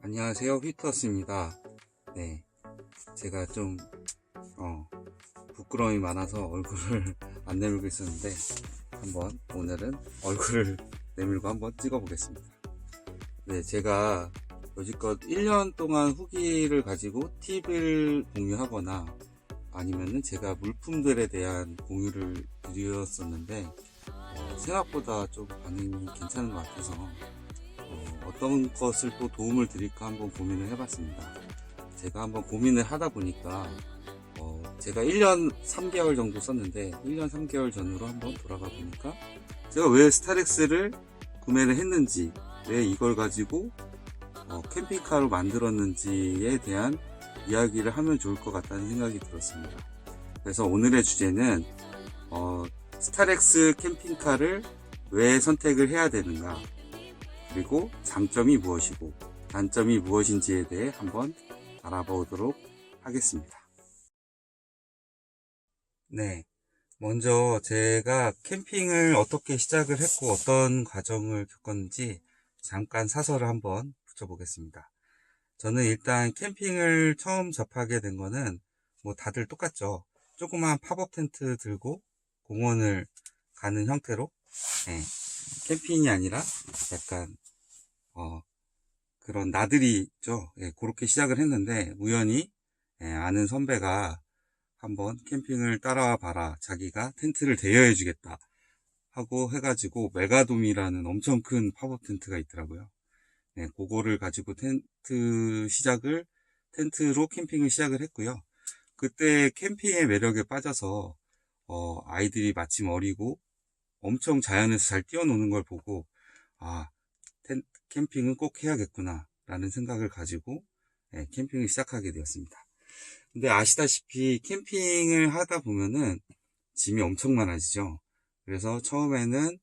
안녕하세요, 휘트워스입니다. 네, 제가 좀 부끄러움이 많아서 얼굴을 안 내밀고 있었는데 오늘은 얼굴을 내밀고 한번 찍어보겠습니다. 네, 제가 여지껏 1년 동안 후기를 가지고 팁을 공유하거나 아니면은 제가 물품들에 대한 공유를 드렸었는데 생각보다 좀 반응이 괜찮은 것 같아서 어떤 것을 또 도움을 드릴까 한번 고민을 해봤습니다. 제가 한번 고민을 하다 보니까 제가 1년 3개월 정도 썼는데 1년 3개월 전으로 한번 돌아가 보니까 제가 왜 스타렉스를 구매를 했는지, 왜 이걸 가지고 캠핑카로 만들었는지에 대한 이야기를 하면 좋을 것 같다는 생각이 들었습니다. 그래서 오늘의 주제는 스타렉스 캠핑카를 왜 선택을 해야 되는가, 그리고 장점이 무엇이고 단점이 무엇인지에 대해 한번 알아보도록 하겠습니다. 네, 먼저 제가 캠핑을 어떻게 시작을 했고 어떤 과정을 겪었는지 잠깐 사설을 한번 붙여보겠습니다. 저는 일단 캠핑을 처음 접하게 된 거는 뭐 다들 똑같죠. 조그만 팝업 텐트 들고 공원을 가는 형태로, 네, 캠핑이 아니라 약간 그런 나들이죠. 예, 그렇게 시작을 했는데 우연히 아는 선배가 한번 캠핑을 따라와 봐라, 자기가 텐트를 대여해 주겠다 하고 해가지고 메가돔이라는 엄청 큰 팝업 텐트가 있더라고요. 네, 그거를 가지고 텐트로 캠핑을 시작을 했고요. 그때 캠핑의 매력에 빠져서 아이들이 마침 어리고 엄청 자연에서 잘 뛰어노는 걸 보고 아, 캠핑은 꼭 해야겠구나 라는 생각을 가지고 캠핑을 시작하게 되었습니다. 근데 아시다시피 캠핑을 하다 보면은 짐이 엄청 많아지죠. 그래서 처음에는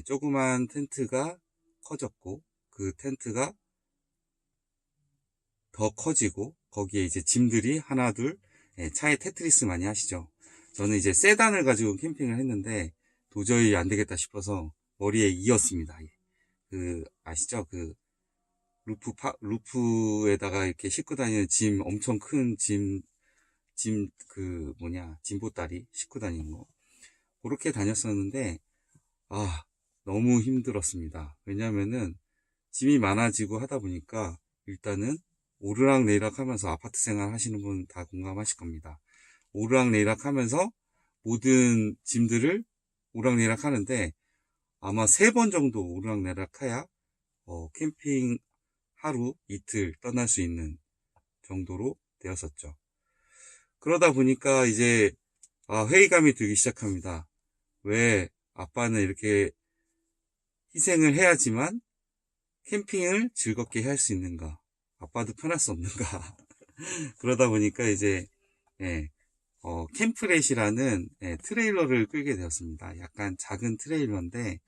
조그만 텐트가 커졌고 그 텐트가 더 커지고 거기에 이제 짐들이 하나 둘, 차에 테트리스 많이 하시죠. 저는 이제 세단을 가지고 캠핑을 했는데 도저히 안 되겠다 싶어서 머리에 이었습니다. 그 아시죠? 그 루프에다가 이렇게 싣고 다니는 짐, 엄청 큰 짐보따리 싣고 다니는 거. 그렇게 다녔었는데, 너무 힘들었습니다. 왜냐면은, 짐이 많아지고 하다 보니까, 일단은, 오르락내리락 하면서 아파트 생활 하시는 분 다 공감하실 겁니다. 오르락내리락 하면서 모든 짐들을 오르락내리락 하는데, 아마 3번 정도 오르락내리락 해야, 캠핑 하루, 이틀 떠날 수 있는 정도로 되었었죠. 그러다 보니까 이제 회의감이 들기 시작합니다. 왜 아빠는 이렇게 희생을 해야지만 캠핑을 즐겁게 할 수 있는가? 아빠도 편할 수 없는가? 그러다 보니까 이제 예, 캠프렛이라는 트레일러를 끌게 되었습니다. 약간 작은 트레일러인데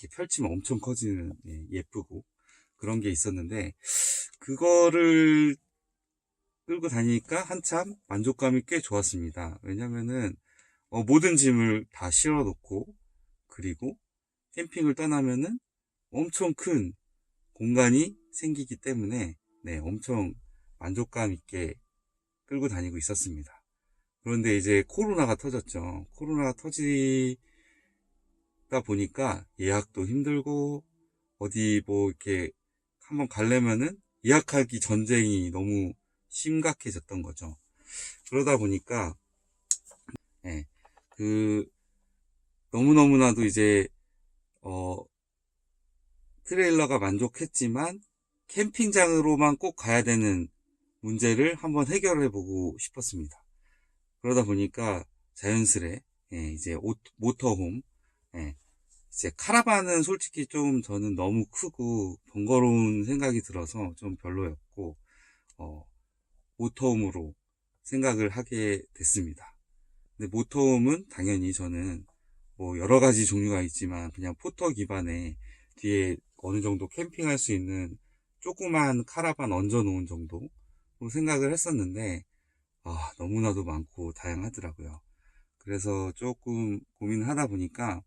이렇게 펼치면 엄청 커지는, 예쁘고 그런 게 있었는데 그거를 끌고 다니니까 한참 만족감이 꽤 좋았습니다. 왜냐면은 모든 짐을 다 실어 놓고 그리고 캠핑을 떠나면은 엄청 큰 공간이 생기기 때문에 엄청 만족감 있게 끌고 다니고 있었습니다. 그런데 이제 코로나가 터졌죠. 코로나가 터지다 보니까 예약도 힘들고 어디 뭐 이렇게 한번 가려면은 예약하기 전쟁이 너무 심각해졌던 거죠. 그러다 보니까 예, 그 너무너무나도 이제 어, 트레일러가 만족했지만 캠핑장으로만 꼭 가야 되는 문제를 한번 해결해 보고 싶었습니다. 그러다 보니까 자연스레 이제 모터홈, 예, 이제 카라반은 솔직히 좀 저는 너무 크고 번거로운 생각이 들어서 좀 별로였고 어, 모터홈으로 생각을 하게 됐습니다. 근데 모터홈은 당연히 저는 뭐 여러 가지 종류가 있지만 그냥 포터 기반의 뒤에 어느 정도 캠핑할 수 있는 조그만 카라반 얹어 놓은 정도로 생각을 했었는데 너무나도 많고 다양하더라고요. 그래서 조금 고민을 하다 보니까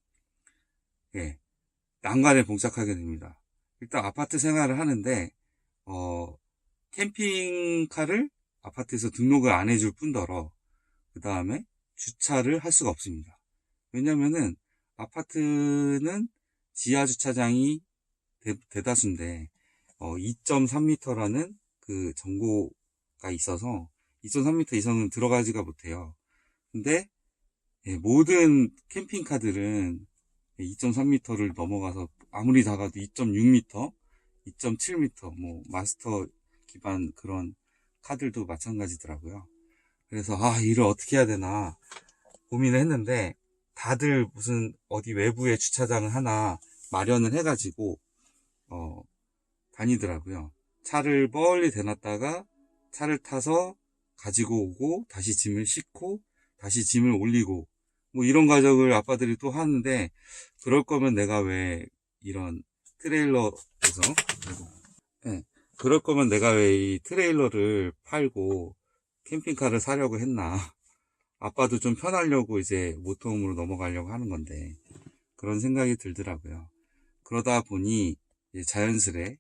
난관에 봉착하게 됩니다. 일단 아파트 생활을 하는데 캠핑카를 아파트에서 등록을 안 해줄 뿐더러 그 다음에 주차를 할 수가 없습니다. 왜냐면은 아파트는 지하 주차장이 대다수인데 2.3m라는 그 정보가 있어서 2.3m 이상은 들어가지가 못해요. 근데 모든 캠핑카들은 2.3m를 넘어가서 아무리 작아도 2.6m, 2.7m, 뭐 마스터 기반 그런 카들도 마찬가지더라고요. 그래서 이를 어떻게 해야 되나 고민을 했는데 다들 무슨 어디 외부에 주차장을 하나 마련을 해가지고 다니더라고요. 차를 멀리 대놨다가 차를 타서 가지고 오고 다시 짐을 싣고 다시 짐을 올리고 뭐 이런 과정을 아빠들이 또 하는데 그럴 거면 내가 왜 이런 트레일러에서 네, 그럴 거면 내가 왜 이 트레일러를 팔고 캠핑카를 사려고 했나. 아빠도 좀 편하려고 이제 모터홈으로 넘어가려고 하는 건데 그런 생각이 들더라고요. 그러다 보니 자연스레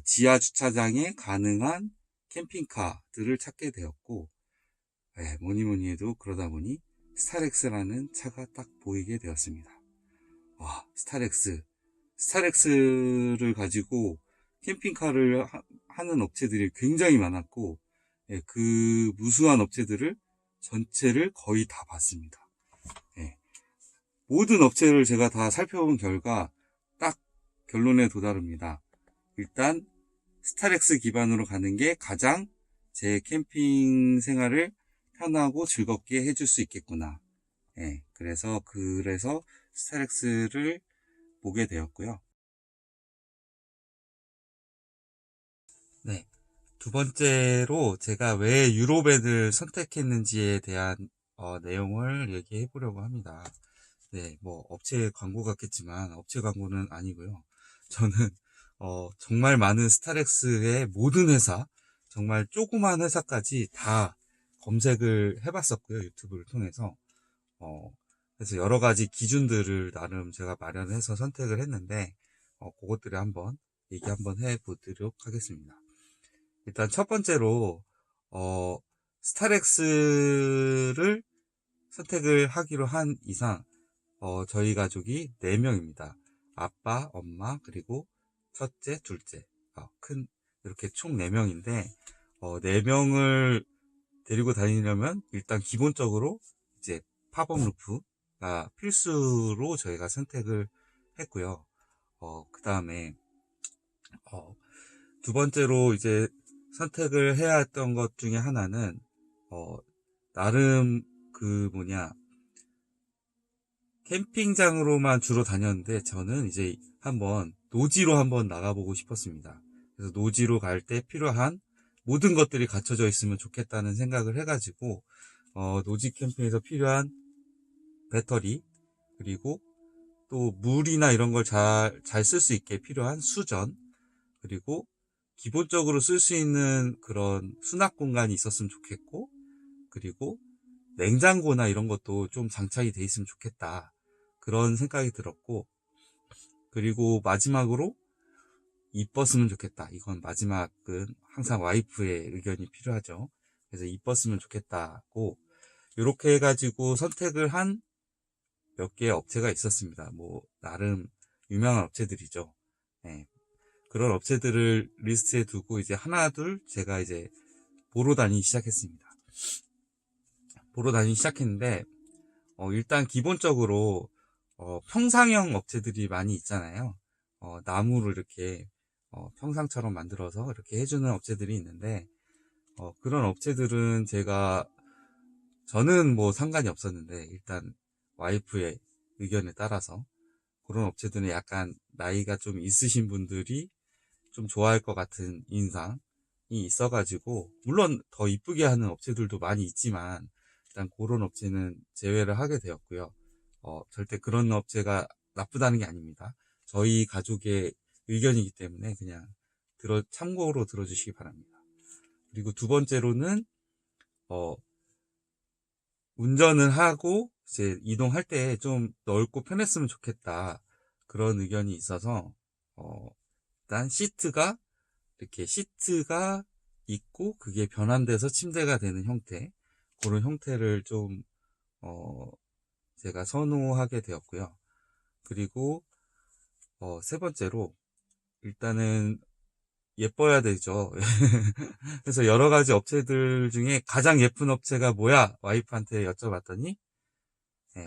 지하 주차장에 가능한 캠핑카들을 찾게 되었고 뭐니 해도 그러다 보니 스타렉스라는 차가 딱 보이게 되었습니다. 스타렉스를 가지고 캠핑카를 하는 업체들이 굉장히 많았고 그 무수한 업체들을 전체를 거의 다 봤습니다. 모든 업체를 제가 다 살펴본 결과 딱 결론에 도달합니다. 일단 스타렉스 기반으로 가는 게 가장 제 캠핑 생활을 편하고 즐겁게 해줄 수 있겠구나. 그래서 스타렉스를 보게 되었고요. 네. 두 번째로 제가 왜 유로밴을 선택했는지에 대한 내용을 얘기해 보려고 합니다. 네, 뭐 업체 광고 같겠지만 업체 광고는 아니고요. 저는 정말 많은 스타렉스의 모든 회사, 정말 조그만 회사까지 다 검색을 해봤었고요. 유튜브를 통해서. 그래서 여러 가지 기준들을 나름 제가 마련해서 선택을 했는데 그것들을 얘기 한번 해보도록 하겠습니다. 일단 첫 번째로 스타렉스를 선택을 하기로 한 이상 저희 가족이 4명입니다. 아빠, 엄마, 그리고 첫째, 둘째, 이렇게 총 4명인데 4명을 데리고 다니려면 일단 기본적으로 이제 팝업 루프가 필수로 저희가 선택을 했고요. 그 다음에 두 번째로 이제 선택을 해야 했던 것 중에 하나는 나름 캠핑장으로만 주로 다녔는데 저는 이제 노지로 한번 나가보고 싶었습니다. 그래서 노지로 갈 때 필요한 모든 것들이 갖춰져 있으면 좋겠다는 생각을 해가지고 노지 캠핑에서 필요한 배터리, 그리고 또 물이나 이런 걸 잘 쓸 수 있게 필요한 수전, 그리고 기본적으로 쓸 수 있는 그런 수납 공간이 있었으면 좋겠고, 그리고 냉장고나 이런 것도 좀 장착이 돼 있으면 좋겠다. 그런 생각이 들었고, 그리고 마지막으로 이뻤으면 좋겠다. 이건 마지막은 항상 와이프의 의견이 필요하죠. 그래서 이뻤으면 좋겠다고 이렇게 해가지고 선택을 한 몇 개의 업체가 있었습니다. 뭐 나름 유명한 업체들이죠. 그런 업체들을 리스트에 두고 이제 하나둘 제가 이제 보러 다니기 시작했습니다. 보러 다니기 시작했는데 일단 기본적으로 평상형 업체들이 많이 있잖아요. 나무를 이렇게 평상처럼 만들어서 이렇게 해주는 업체들이 있는데 그런 업체들은 저는 뭐 상관이 없었는데 일단 와이프의 의견에 따라서 그런 업체들은 약간 나이가 좀 있으신 분들이 좀 좋아할 것 같은 인상이 있어가지고 물론 더 이쁘게 하는 업체들도 많이 있지만 일단 그런 업체는 제외를 하게 되었고요. 절대 그런 업체가 나쁘다는 게 아닙니다. 저희 가족의 의견이기 때문에 그냥 참고로 들어주시기 바랍니다. 그리고 두 번째로는 운전을 하고 이제 이동할 때 좀 넓고 편했으면 좋겠다. 그런 의견이 있어서 일단 시트가 있고 그게 변환돼서 침대가 되는 형태, 그런 형태를 좀 제가 선호하게 되었고요. 그리고 세 번째로 일단은 예뻐야 되죠. 그래서 여러 가지 업체들 중에 가장 예쁜 업체가 뭐야? 와이프한테 여쭤봤더니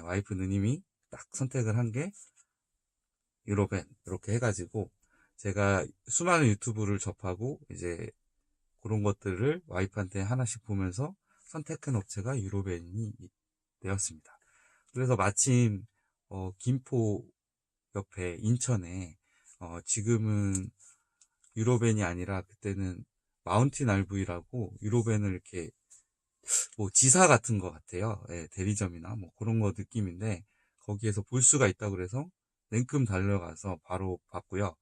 와이프 누님이 딱 선택을 한 게 유로벤, 이렇게 해가지고 제가 수많은 유튜브를 접하고 이제 그런 것들을 와이프한테 하나씩 보면서 선택한 업체가 유로벤이 되었습니다. 그래서 마침 김포 옆에 인천에 지금은 유로벤이 아니라 그때는 마운틴 RV라고 유로벤을 이렇게 뭐 지사 같은 것 같아요. 예, 대리점이나 뭐 그런 거 느낌인데 거기에서 볼 수가 있다고 그래서 냉큼 달려가서 바로 봤고요.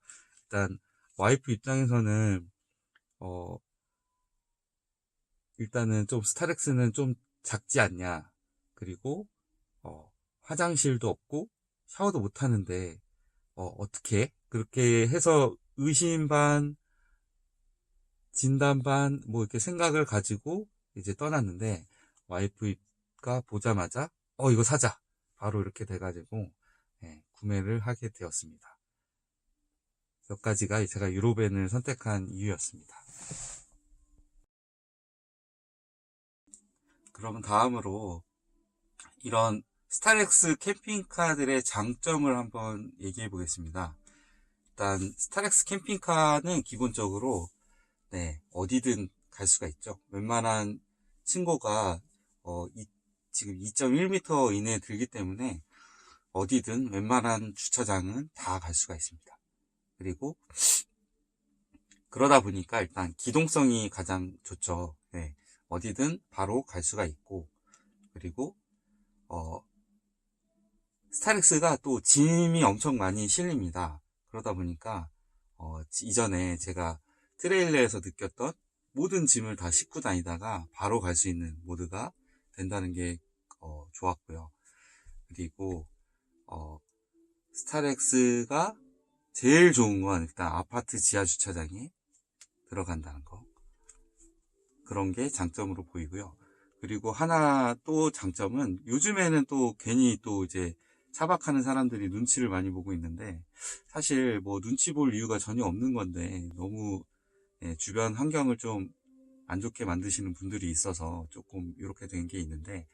일단 와이프 입장에서는 일단은 좀 스타렉스는 좀 작지 않냐. 그리고 화장실도 없고 샤워도 못 하는데 어떻게 그렇게 해서 의심 반 진단 반 뭐 이렇게 생각을 가지고 이제 떠났는데 와이프가 보자마자 이거 사자 바로 이렇게 돼가지고 구매를 하게 되었습니다. 몇 가지가 제가 유로벤을 선택한 이유였습니다. 그러면 다음으로 이런 스타렉스 캠핑카들의 장점을 한번 얘기해 보겠습니다. 일단 스타렉스 캠핑카는 기본적으로 어디든 갈 수가 있죠. 웬만한 층고가 지금 2.1m 이내에 들기 때문에 어디든 웬만한 주차장은 다 갈 수가 있습니다. 그리고 그러다 보니까 일단 기동성이 가장 좋죠. 어디든 바로 갈 수가 있고, 그리고 스타렉스가 또 짐이 엄청 많이 실립니다. 그러다 보니까 이전에 제가 트레일러에서 느꼈던 모든 짐을 다 싣고 다니다가 바로 갈 수 있는 모드가 된다는 게 좋았고요. 그리고 스타렉스가 제일 좋은 건 일단 아파트 지하 주차장에 들어간다는 거, 그런 게 장점으로 보이고요. 그리고 하나 또 장점은 요즘에는 또 괜히 또 이제 차박하는 사람들이 눈치를 많이 보고 있는데 사실 뭐 눈치 볼 이유가 전혀 없는 건데 너무 주변 환경을 좀 안 좋게 만드시는 분들이 있어서 조금 이렇게 된 게 있는데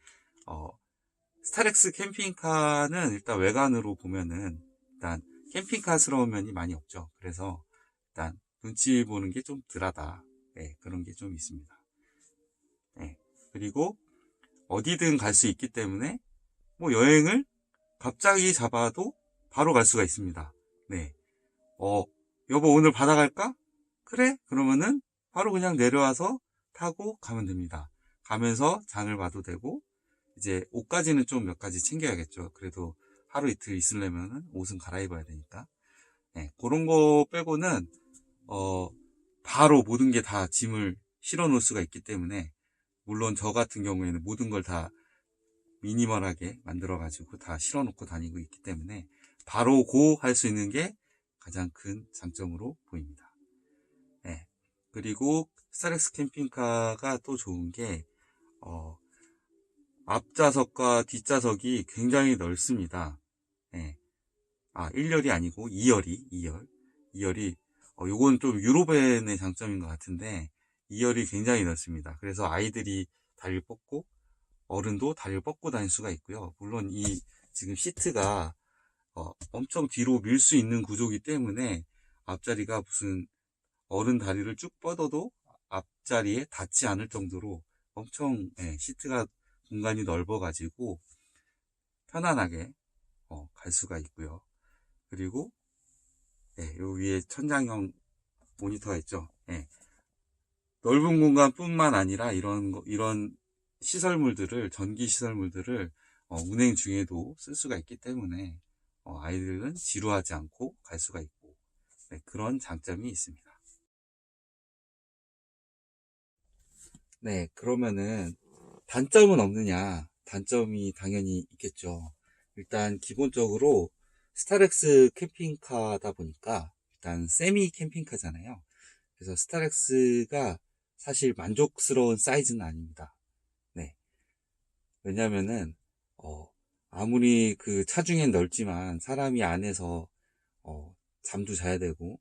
스타렉스 캠핑카는 일단 외관으로 보면은 일단 캠핑카스러운 면이 많이 없죠. 그래서 일단 눈치 보는 게 좀 덜하다. 그런 게 좀 있습니다. 그리고 어디든 갈 수 있기 때문에 뭐 여행을 갑자기 잡아도 바로 갈 수가 있습니다. 여보 오늘 바다 갈까? 그래? 그러면은 바로 그냥 내려와서 타고 가면 됩니다. 가면서 장을 봐도 되고 이제 옷까지는 좀 몇 가지 챙겨야겠죠. 그래도 하루 이틀 있으려면 옷은 갈아입어야 되니까. 그런 거 빼고는 바로 모든 게 다 짐을 실어 놓을 수가 있기 때문에, 물론 저 같은 경우에는 모든 걸 다 미니멀하게 만들어 가지고 다 실어 놓고 다니고 있기 때문에 바로 고 할 수 있는 게 가장 큰 장점으로 보입니다. 그리고 스타렉스 캠핑카가 또 좋은 게 앞좌석과 뒷좌석이 굉장히 넓습니다. 1열이 아니고 2열이 요건 좀 유로벤의 장점인 것 같은데 2열이 굉장히 넓습니다. 그래서 아이들이 다리를 뻗고 어른도 다리를 뻗고 다닐 수가 있고요. 물론 이 지금 시트가 엄청 뒤로 밀 수 있는 구조이기 때문에 앞자리가 무슨 어른 다리를 쭉 뻗어도 앞자리에 닿지 않을 정도로 엄청 시트가 공간이 넓어 가지고 편안하게 갈 수가 있고요. 그리고 요 위에 천장형 모니터가 있죠. 넓은 공간뿐만 아니라 이런 시설물들을, 전기 시설물들을 운행 중에도 쓸 수가 있기 때문에 아이들은 지루하지 않고 갈 수가 있고 그런 장점이 있습니다. 그러면은 단점은 없느냐? 단점이 당연히 있겠죠. 일단 기본적으로 스타렉스 캠핑카다 보니까 일단 세미 캠핑카잖아요. 그래서 스타렉스가 사실 만족스러운 사이즈는 아닙니다. 네. 왜냐면은, 아무리 그 차중엔 넓지만 사람이 안에서, 잠도 자야 되고,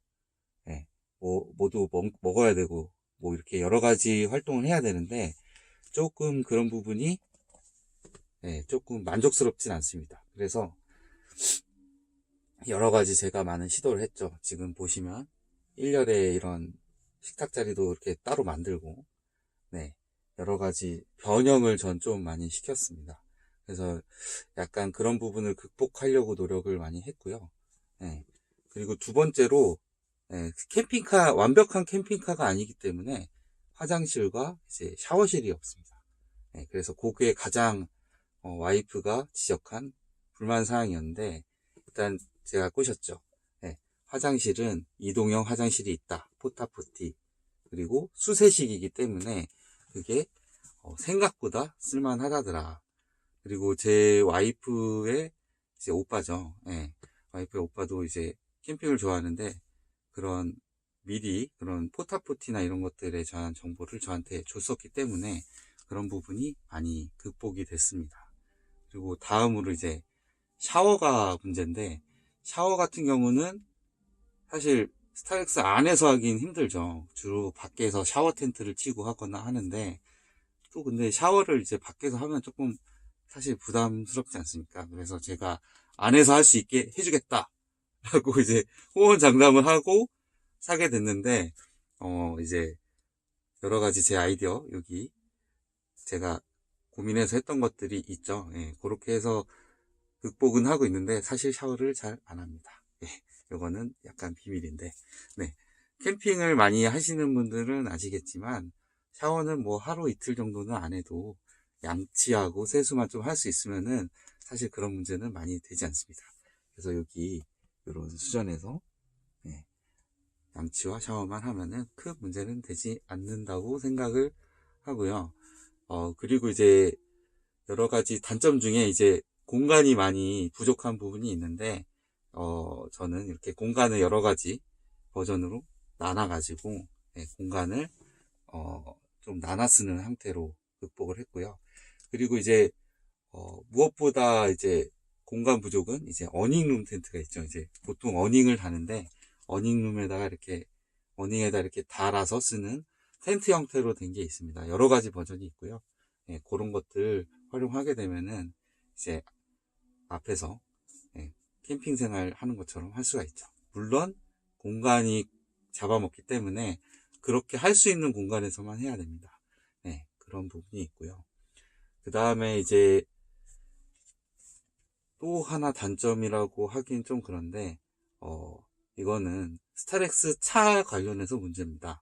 예, 뭐도 먹어야 되고, 뭐 이렇게 여러 가지 활동을 해야 되는데, 조금 그런 부분이, 예, 조금 만족스럽진 않습니다. 그래서 여러 가지 제가 많은 시도를 했죠. 지금 보시면 1열에 이런 식탁 자리도 이렇게 따로 만들고, 네, 여러 가지 변형을 전 좀 많이 시켰습니다. 그래서 약간 그런 부분을 극복하려고 노력을 많이 했고요. 네, 그리고 두 번째로, 네, 캠핑카, 완벽한 캠핑카가 아니기 때문에 화장실과 이제 샤워실이 없습니다. 네, 그래서 그게 가장 와이프가 지적한 불만 사항이었는데, 일단 제가 꼬셨죠. 네, 화장실은 이동형 화장실이 있다. 포타포티. 그리고 수세식이기 때문에 그게 생각보다 쓸만하다더라. 그리고 제 와이프의 이제 오빠죠. 예, 와이프의 오빠도 이제 캠핑을 좋아하는데 그런 미리 그런 포타포티나 이런 것들에 대한 정보를 저한테 줬었기 때문에 그런 부분이 많이 극복이 됐습니다. 그리고 다음으로 이제 샤워가 문제인데, 샤워 같은 경우는 사실 스타렉스 안에서 하긴 힘들죠. 주로 밖에서 샤워 텐트를 치고 하거나 하는데, 또 근데 샤워를 이제 밖에서 하면 조금 사실 부담스럽지 않습니까? 그래서 제가 안에서 할 수 있게 해주겠다 라고 이제 호언장담을 하고 사게 됐는데, 이제 여러 가지 제 아이디어, 여기 제가 고민해서 했던 것들이 있죠. 예, 그렇게 해서 극복은 하고 있는데 사실 샤워를 잘 안 합니다. 예, 이거는 약간 비밀인데, 네, 캠핑을 많이 하시는 분들은 아시겠지만 샤워는 뭐 하루 이틀 정도는 안 해도 양치하고 세수만 좀 할 수 있으면은 사실 그런 문제는 많이 되지 않습니다. 그래서 여기 이런 수전에서, 예, 양치와 샤워만 하면은 큰 문제는 되지 않는다고 생각을 하고요. 그리고 이제 여러 가지 단점 중에 이제 공간이 많이 부족한 부분이 있는데, 저는 이렇게 공간을 여러 가지 버전으로 나눠가지고, 네, 공간을, 좀 나눠 쓰는 형태로 극복을 했고요. 그리고 이제, 무엇보다 이제 공간 부족은 이제 어닝룸 텐트가 있죠. 이제 보통 어닝을 다는데, 어닝에다 이렇게 달아서 쓰는 텐트 형태로 된 게 있습니다. 여러 가지 버전이 있고요. 예, 그런 것들 활용하게 되면은 이제 앞에서, 예, 캠핑 생활 하는 것처럼 할 수가 있죠. 물론 공간이 잡아먹기 때문에 그렇게 할 수 있는 공간에서만 해야 됩니다. 네, 그런 부분이 있고요. 그 다음에 이제 또 하나 단점이라고 하긴 좀 그런데, 이거는 스타렉스 차 관련해서 문제입니다.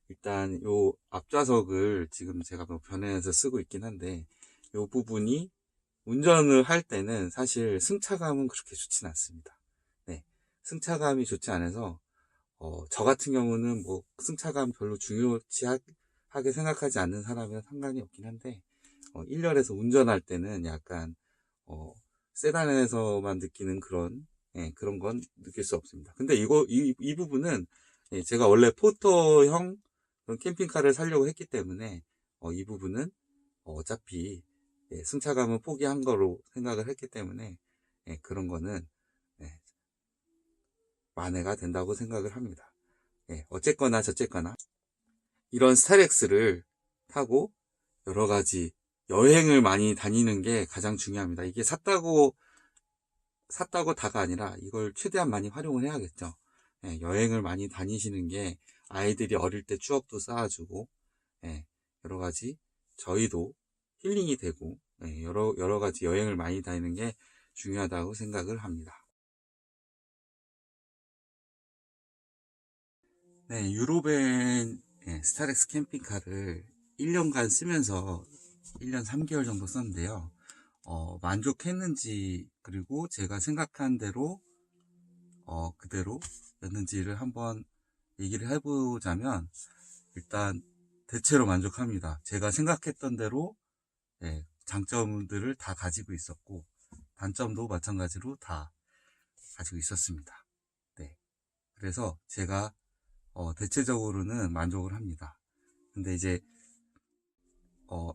일단 요 앞좌석을 지금 제가 뭐 변해서 쓰고 있긴 한데, 요 부분이 운전을 할 때는 사실 승차감은 그렇게 좋진 않습니다. 네, 승차감이 좋지 않아서, 저 같은 경우는 뭐 승차감 별로 중요하게 생각하지 않는 사람이랑 상관이 없긴 한데, 1열에서 운전할 때는 약간, 세단에서만 느끼는 그런, 예, 그런 건 느낄 수 없습니다. 근데 이 부분은, 예, 제가 원래 포터형 그런 캠핑카를 사려고 했기 때문에, 이 부분은 어차피, 예, 승차감은 포기한 거로 생각을 했기 때문에, 예, 그런 거는, 예, 만회가 된다고 생각을 합니다. 예, 어쨌거나 저쨌거나 이런 스타렉스를 타고 여러 가지 여행을 많이 다니는 게 가장 중요합니다. 이게 샀다고 다가 아니라 이걸 최대한 많이 활용을 해야겠죠. 예, 여행을 많이 다니시는 게 아이들이 어릴 때 추억도 쌓아주고, 예, 여러 가지 저희도 힐링이 되고, 예, 여러 가지 여행을 많이 다니는 게 중요하다고 생각을 합니다. 네, 유로벤, 예, 스타렉스 캠핑카를 1년간 쓰면서 1년 3개월 정도 썼는데요. 만족했는지, 그리고 제가 생각한 대로, 그대로였는지를 한번 얘기를 해보자면, 일단, 대체로 만족합니다. 제가 생각했던 대로, 예, 장점들을 다 가지고 있었고, 단점도 마찬가지로 다 가지고 있었습니다. 네. 그래서 제가, 대체적으로는 만족을 합니다. 근데 이제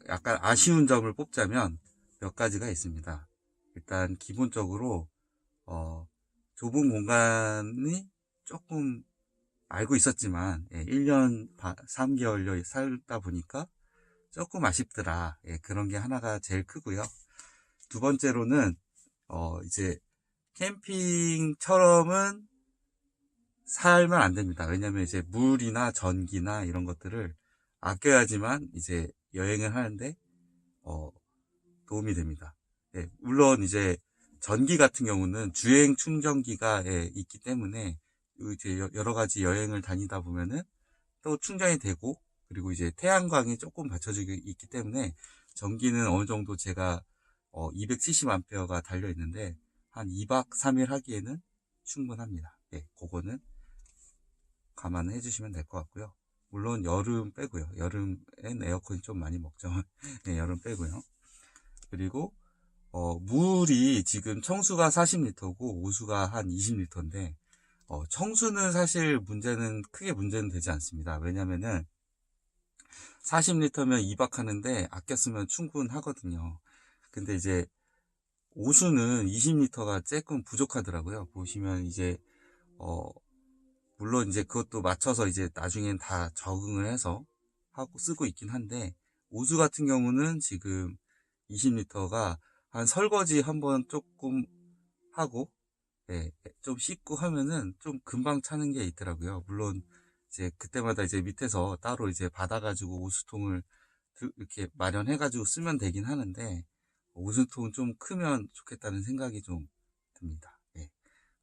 약간 아쉬운 점을 뽑자면 몇 가지가 있습니다. 일단 기본적으로 좁은 공간이 조금 알고 있었지만 1년 3개월 살다 보니까 조금 아쉽더라. 그런 게 하나가 제일 크고요. 두 번째로는 이제 캠핑처럼은 살면 안 됩니다. 왜냐면 이제 물이나 전기나 이런 것들을 아껴야지만 이제 여행을 하는데 도움이 됩니다. 물론 이제 전기 같은 경우는 주행 충전기가 있기 때문에 이제 여러 가지 여행을 다니다 보면은 또 충전이 되고, 그리고 이제 태양광이 조금 받쳐지고 있기 때문에 전기는 어느 정도 제가 270A가 달려 있는데 한 2박 3일 하기에는 충분합니다. 그거는 감안해 주시면 될 것 같고요. 물론 여름 빼고요. 여름엔 에어컨이 좀 많이 먹죠. 여름 빼고요. 그리고 물이 지금 청수가 40리터고 오수가 한 20리터인데 청수는 사실 크게 문제는 되지 않습니다. 왜냐면은 40리터면 2박 하는데 아껴 쓰면 충분하거든요. 근데 이제 오수는 20리터가 조금 부족하더라고요. 보시면 이제 물론 이제 그것도 맞춰서 이제 나중엔 다 적응을 해서 하고 쓰고 있긴 한데, 오수 같은 경우는 지금 20리터가 한 설거지 한번 조금 하고 좀 씻고 하면은 좀 금방 차는 게 있더라고요. 물론 이제 그때마다 이제 밑에서 따로 이제 받아가지고 오수통을 이렇게 마련해가지고 쓰면 되긴 하는데, 오수통은 좀 크면 좋겠다는 생각이 좀 듭니다.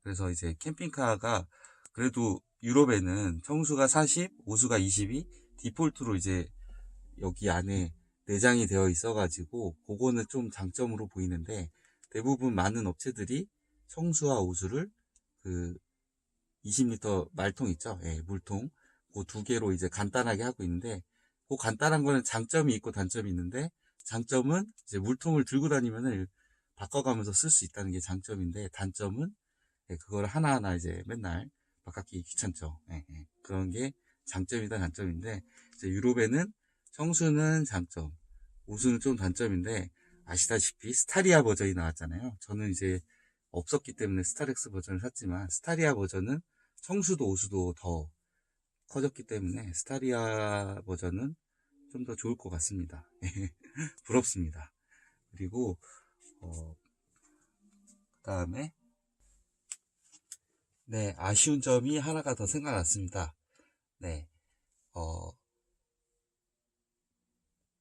그래서 이제 캠핑카가 그래도 유럽에는 청수가 40, 오수가 22 디폴트로 이제 여기 안에 내장이 되어 있어가지고 그거는 좀 장점으로 보이는데, 대부분 많은 업체들이 청수와 오수를 그 20리터 말통 있죠? 물통. 그 두 개로 이제 간단하게 하고 있는데, 그 간단한 거는 장점이 있고 단점이 있는데, 장점은 이제 물통을 들고 다니면은 바꿔가면서 쓸 수 있다는 게 장점인데, 단점은 그걸 하나하나 이제 맨날 바꾸기 귀찮죠. 그런 게 장점이다 단점인데, 이제 유럽에는 청수는 장점, 오수는 좀 단점인데, 아시다시피 스타리아 버전이 나왔잖아요. 저는 이제 없었기 때문에 스타렉스 버전을 샀지만, 스타리아 버전은 청수도 오수도 더 커졌기 때문에 스타리아 버전은 좀 더 좋을 것 같습니다. 부럽습니다. 그리고 그다음에 아쉬운 점이 하나가 더 생각났습니다.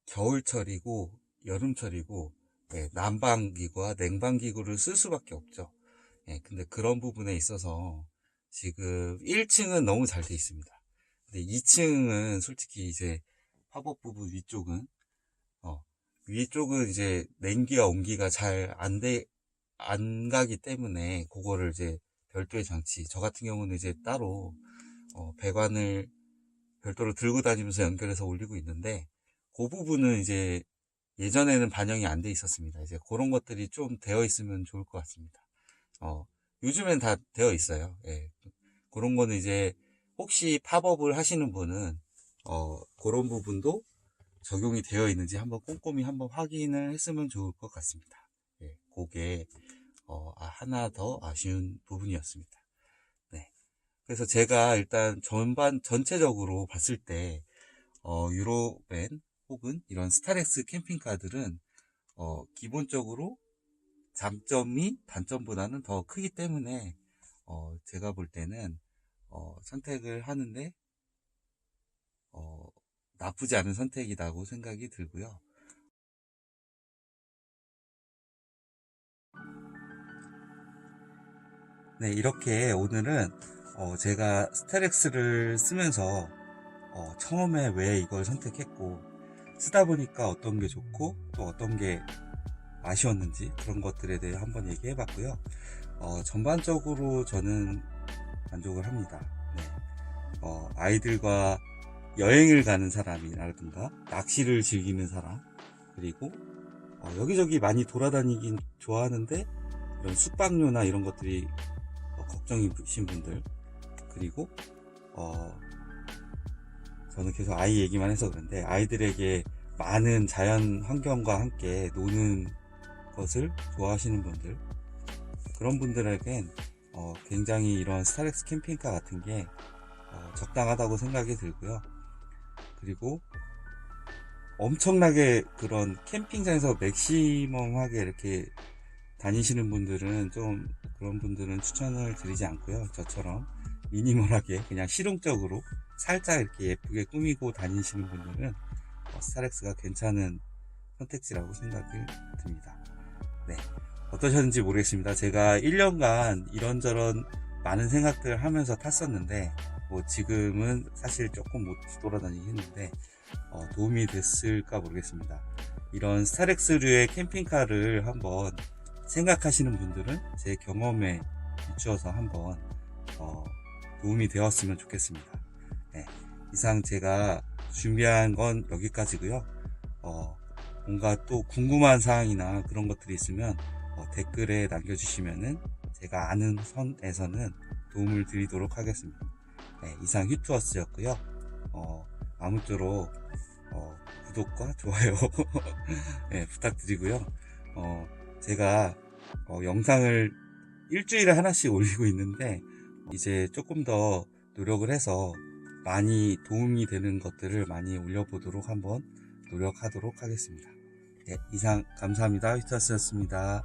겨울철이고 여름철이고 난방기구와 냉방기구를 쓸 수밖에 없죠. 근데 그런 부분에 있어서 지금 1층은 너무 잘 돼 있습니다. 근데 2층은 솔직히 이제 팝업 부분 위쪽은 이제 냉기와 온기가 잘 안 가기 때문에 그거를 이제 별도의 장치, 저 같은 경우는 이제 따로 배관을 별도로 들고 다니면서 연결해서 올리고 있는데, 그 부분은 이제 예전에는 반영이 안 돼 있었습니다. 이제 그런 것들이 좀 되어 있으면 좋을 것 같습니다. 요즘엔 다 되어 있어요. 그런 거는 이제 혹시 팝업을 하시는 분은 그런 부분도 적용이 되어 있는지 한번 꼼꼼히 한번 확인을 했으면 좋을 것 같습니다. 그게 하나 더 아쉬운 부분이었습니다. 그래서 제가 일단 전체적으로 봤을 때 유로밴 혹은 이런 스타렉스 캠핑카들은 기본적으로 장점이 단점보다는 더 크기 때문에 제가 볼 때는 선택을 하는데 나쁘지 않은 선택이라고 생각이 들고요. 이렇게 오늘은 제가 스타렉스를 쓰면서 처음에 왜 이걸 선택했고, 쓰다 보니까 어떤 게 좋고 또 어떤 게 아쉬웠는지 그런 것들에 대해 한번 얘기해 봤고요. 전반적으로 저는 만족을 합니다. 아이들과 여행을 가는 사람이라든가 낚시를 즐기는 사람, 그리고 여기저기 많이 돌아다니긴 좋아하는데 이런 숙박료나 이런 것들이 걱정이신 분들, 그리고 저는 계속 아이 얘기만 해서 그런데, 아이들에게 많은 자연 환경과 함께 노는 것을 좋아하시는 분들, 그런 분들에겐 굉장히 이런 스타렉스 캠핑카 같은 게 적당하다고 생각이 들고요. 그리고 엄청나게 그런 캠핑장에서 맥시멈하게 이렇게 다니시는 분들은 좀, 그런 분들은 추천을 드리지 않고요. 저처럼 미니멀하게 그냥 실용적으로 살짝 이렇게 예쁘게 꾸미고 다니시는 분들은 스타렉스가 괜찮은 선택지라고 생각이 듭니다. 네, 어떠셨는지 모르겠습니다. 제가 1년간 이런저런 많은 생각들을 하면서 탔었는데, 뭐 지금은 사실 조금 못 돌아다니긴 했는데 도움이 됐을까 모르겠습니다. 이런 스타렉스류의 캠핑카를 한번 생각하시는 분들은 제 경험에 비추어서 한번 도움이 되었으면 좋겠습니다. 네, 이상 제가 준비한 건 여기까지고요. 뭔가 또 궁금한 사항이나 그런 것들이 있으면 댓글에 남겨주시면은 제가 아는 선에서는 도움을 드리도록 하겠습니다. 네, 이상 휘투어스였고요. 아무쪼록 구독과 좋아요 네, 부탁드리고요. 제가 영상을 일주일에 하나씩 올리고 있는데, 이제 조금 더 노력을 해서 많이 도움이 되는 것들을 많이 올려보도록 한번 노력하도록 하겠습니다. 네, 이상 감사합니다. 휘투어스였습니다.